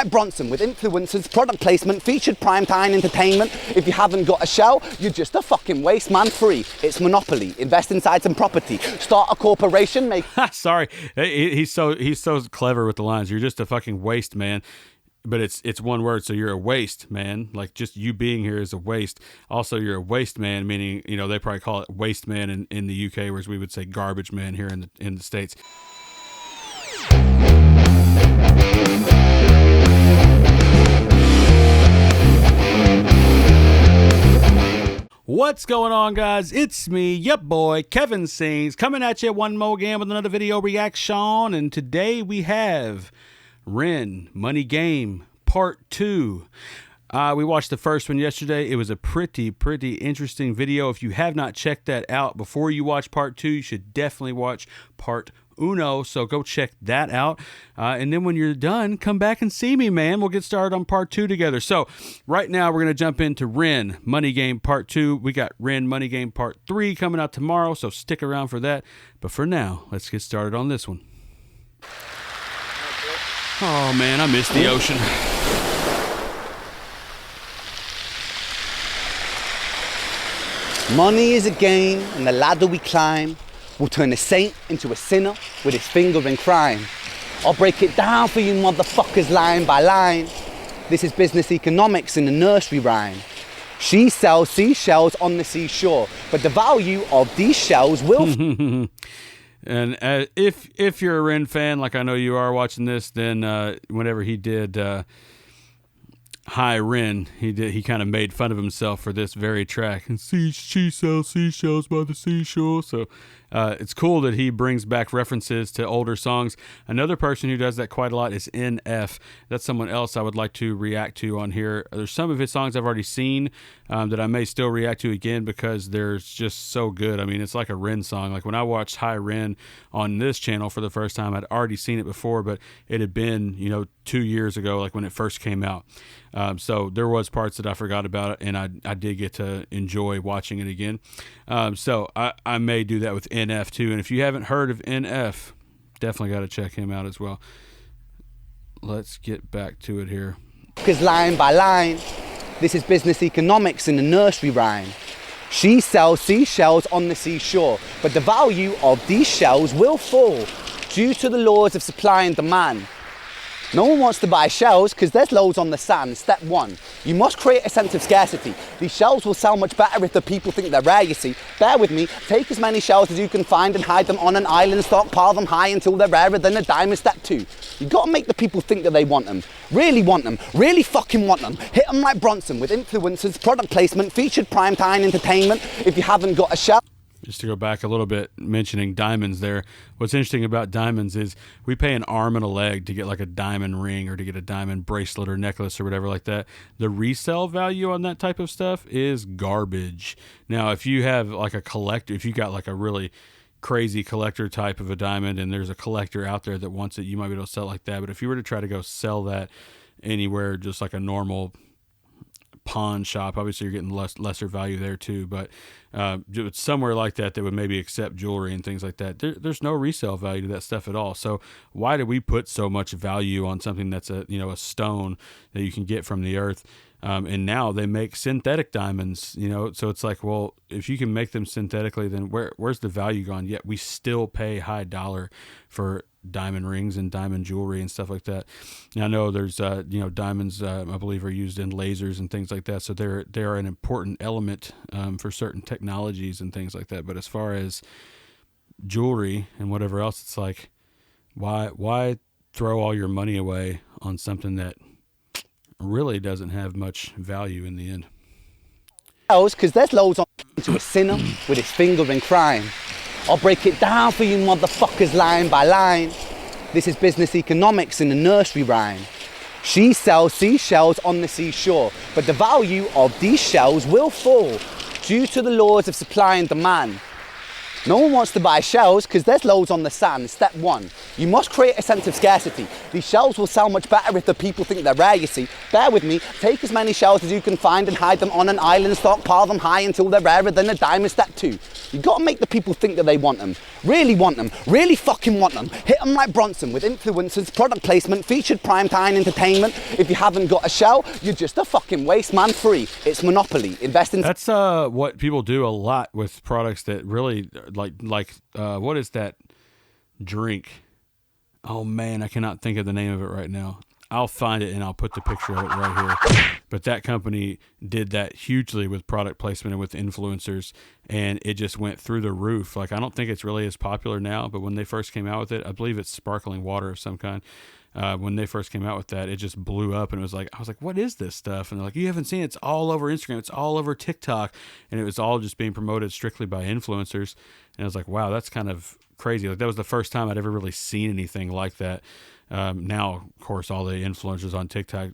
Bronson with influencers, product placement, featured primetime entertainment. If you haven't got a shell, you're just a fucking waste man. Free. It's monopoly. Invest inside some property. Start a corporation. Make. Sorry, he's so clever with the lines. You're just a fucking waste man. But it's one word, so you're a waste man. Like just you being here is a waste. Also, you're a waste man, meaning they probably call it waste man in the UK, whereas we would say garbage man here in the States. What's going on, guys? It's me, yep boy, Kevin Sings, coming at you one more again with another video reaction. And today we have REN Money Game Part 2. We watched the first one yesterday. It was a pretty interesting video. If you have not checked that out before you watch Part 2, you should definitely watch Part Uno, so go check that out. And then when you're done, come back and see me, man. We'll get started on Part 2 together. So right now, we're going to jump into REN Money Game Part 2. We got REN Money Game Part 3 coming out tomorrow, so stick around for that. But for now, let's get started on this one. Oh, man, I miss the ocean. Money is a game, and the ladder we climb will turn a saint into a sinner with his finger in crime. I'll break it down for you motherfuckers line by line. This is business economics in a nursery rhyme. She sells seashells on the seashore, but the value of these shells will... And if you're a REN fan, like I know you are watching this, then whenever he did Hi REN, he kind of made fun of himself for this very track. And she sells seashells by the seashore. So it's cool that he brings back references to older songs. Another person who does that quite a lot is NF. That's someone else I would like to react to on here. There's some of his songs I've already seen that I may still react to again because they're just so good. I mean, it's like a REN song. Like when I watched Hi REN on this channel for the first time, I'd already seen it before, but it had been 2 years ago, like when it first came out. So there was parts that I forgot about it, and I did get to enjoy watching it again. So I may do that with NF too. And if you haven't heard of NF, definitely got to check him out as well. Let's get back to it here. Because line by line, this is business economics in a nursery rhyme. She sells seashells on the seashore, but the value of these shells will fall due to the laws of supply and demand. No one wants to buy shells because there's loads on the sand. Step one, you must create a sense of scarcity. These shells will sell much better if the people think they're rare, you see. Bear with me, take as many shells as you can find and hide them on an island, stockpile them high until they're rarer than a diamond. Step two, you gotta make the people think that they want them. Really want them, really fucking want them. Hit them like Bronson with influencers, product placement, featured primetime entertainment. If you haven't got a shell. Just to go back a little bit, mentioning diamonds there, what's interesting about diamonds is we pay an arm and a leg to get like a diamond ring or to get a diamond bracelet or necklace or whatever like that. The resale value on that type of stuff is garbage. Now, if you have like a collector, if you got like a really crazy collector type of a diamond and there's a collector out there that wants it, you might be able to sell it like that. But if you were to try to go sell that anywhere, just like a normal pawn shop, obviously you're getting lesser value there too, but somewhere like that would maybe accept jewelry and things like that, there's no resale value to that stuff at all. So why do we put so much value on something that's a stone that you can get from the earth? And now they make synthetic diamonds, so it's like, well, if you can make them synthetically, then where's the value gone? Yet we still pay high dollar for diamond rings and diamond jewelry and stuff like that. Now, I know there's diamonds I believe are used in lasers and things like that, so they're an important element for certain technologies and things like that. But as far as jewelry and whatever else, it's like, why throw all your money away on something that really doesn't have much value in the end? Because there's loads on to a sinner with his finger in crime. I'll break it down for you motherfuckers line by line. This is business economics in a nursery rhyme. She sells seashells on the seashore, but the value of these shells will fall due to the laws of supply and demand. No one wants to buy shells because there's loads on the sand. Step one, you must create a sense of scarcity. These shells will sell much better if the people think they're rare, you see. Bear with me, take as many shells as you can find and hide them on an island, stockpile them high until they're rarer than a diamond. Step two, you gotta make the people think that they want them. Really want them, really fucking want them. Hit them like Bronson with influencers, product placement, featured primetime entertainment. If you haven't got a shell, you're just a fucking waste man. Free. It's monopoly. Invest in... That's what people do a lot with products that really like what is that drink? Oh man, I cannot think of the name of it right now. I'll find it and I'll put the picture of it right here. But that company did that hugely with product placement and with influencers, and it just went through the roof. Like, I don't think it's really as popular now, but when they first came out with it, I believe it's sparkling water of some kind. When they first came out with that, it just blew up, and it was like, I was like, what is this stuff? And they're like, you haven't seen it. It's all over Instagram. It's all over TikTok. And it was all just being promoted strictly by influencers. And I was like, wow, that's kind of crazy. Like, that was the first time I'd ever really seen anything like that. Now, of course, all the influencers on TikTok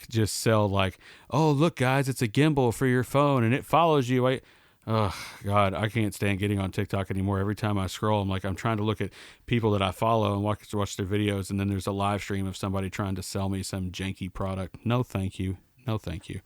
just sell like, oh, look, guys, it's a gimbal for your phone and it follows you. Oh, God, I can't stand getting on TikTok anymore. Every time I scroll, I'm trying to look at people that I follow and watch their videos, and then there's a live stream of somebody trying to sell me some janky product. No, thank you. No, thank you.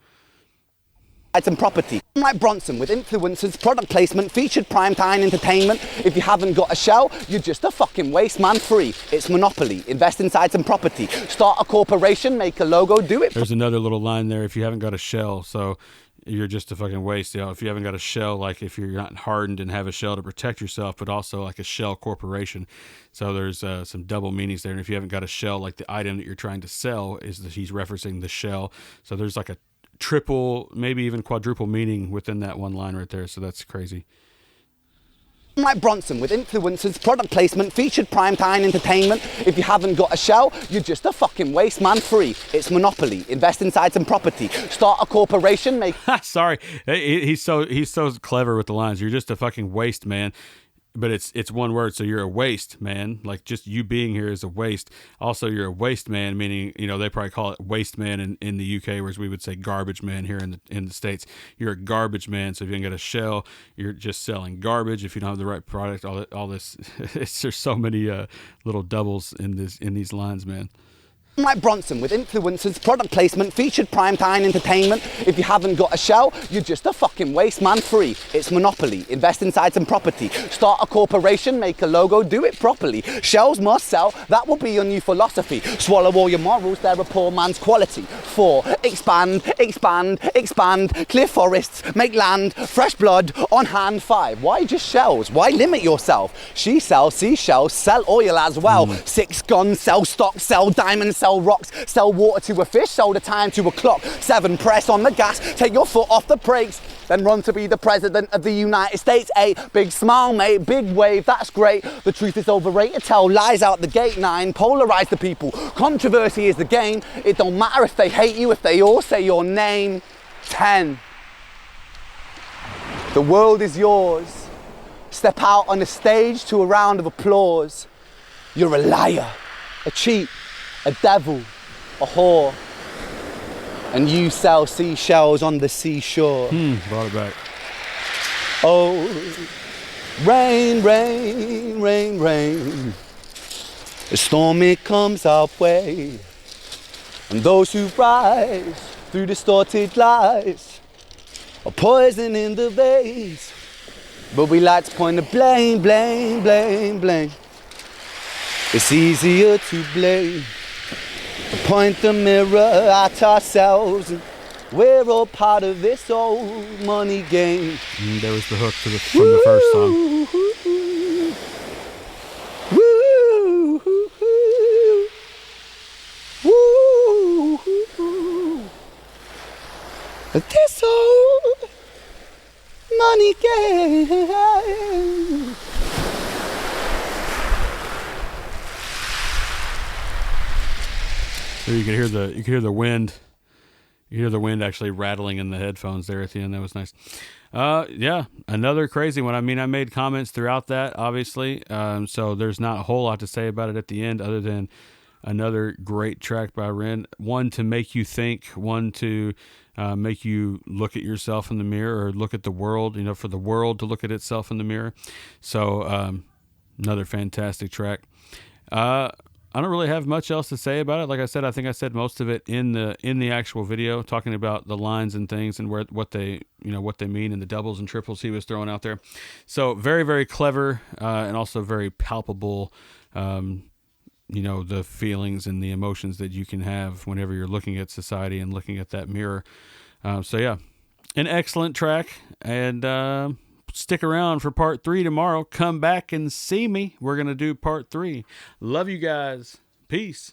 And property. Like Bronson with influencers, product placement, featured primetime entertainment. If you haven't got a shell, you're just a fucking waste man. Free. It's monopoly. Invest inside some property. Start a corporation, make a logo, do it. There's another little line there. If you haven't got a shell, so you're just a fucking waste. You know, if you haven't got a shell, like if you're not hardened and have a shell to protect yourself, but also like a shell corporation. So there's some double meanings there. And if you haven't got a shell, like the item that you're trying to sell is that he's referencing the shell. So there's like a triple, maybe even quadruple meaning within that one line right there. So that's crazy. Like Bronson with influencers, product placement, featured primetime entertainment. If you haven't got a shell, you're just a fucking waste man. Free. It's monopoly. Invest inside some property. Start a corporation, make... Sorry. He's so clever with the lines. You're just a fucking waste, man. But it's one word, so you're a waste man. Like, just you being here is a waste. Also, you're a waste man, meaning, you know, they probably call it waste man in the UK, whereas we would say garbage man here in the States. You're a garbage man, so if you can get a shell, you're just selling garbage. If you don't have the right product, all this, there's so many little doubles in these lines, man. Like Bronson with influencers, product placement, featured primetime entertainment. If you haven't got a shell, you're just a fucking waste man. Free. It's monopoly. Invest inside some property. Start a corporation, make a logo, do it properly. Shells must sell. That will be your new philosophy. Swallow all your morals, they're a poor man's quality. 4. Expand, expand, expand. Clear forests, make land, fresh blood on hand. 5. Why just shells? Why limit yourself? She sells seashells, sell oil as well. 6. Guns, sell stock, sell diamonds, sell rocks, sell water to a fish, sell the time to a clock. 7. Press on the gas, take your foot off the brakes, then run to be the president of the United States. 8. Big smile, mate, big wave, that's great. The truth is overrated, tell lies out the gate. 9. Polarize the people, controversy is the game. It don't matter if they hate you, if they all say your name. 10. The world is yours. Step out on the stage to a round of applause. You're a liar, a cheat, a devil, a whore, and you sell seashells on the seashore. Brought it back. Oh, rain, rain, rain, rain. The storm, it comes our way, and those who rise through distorted lies are poison in the veins. But we like to point the blame, blame, blame, blame. It's easier to blame. Point the mirror at ourselves, and we're all part of this old money game. There was the hook from the first song. Woo, woo, woo. This old money game. So you could hear the wind. You hear the wind actually rattling in the headphones there at the end. That was nice. Yeah, another crazy one. I mean, I made comments throughout that, obviously. So there's not a whole lot to say about it at the end, other than Another great track by Ren. One to make you think, one to make you look at yourself in the mirror or look at the world, for the world to look at itself in the mirror. So another fantastic track. I don't really have much else to say about it. Like I said, I think I said most of it in the actual video, talking about the lines and things and what they mean, and the doubles and triples he was throwing out there. So very, very clever, and also very palpable. The feelings and the emotions that you can have whenever you're looking at society and looking at that mirror. So yeah, an excellent track, and stick around for part 3 tomorrow. Come back and see me. We're going to do part 3. Love you guys. Peace.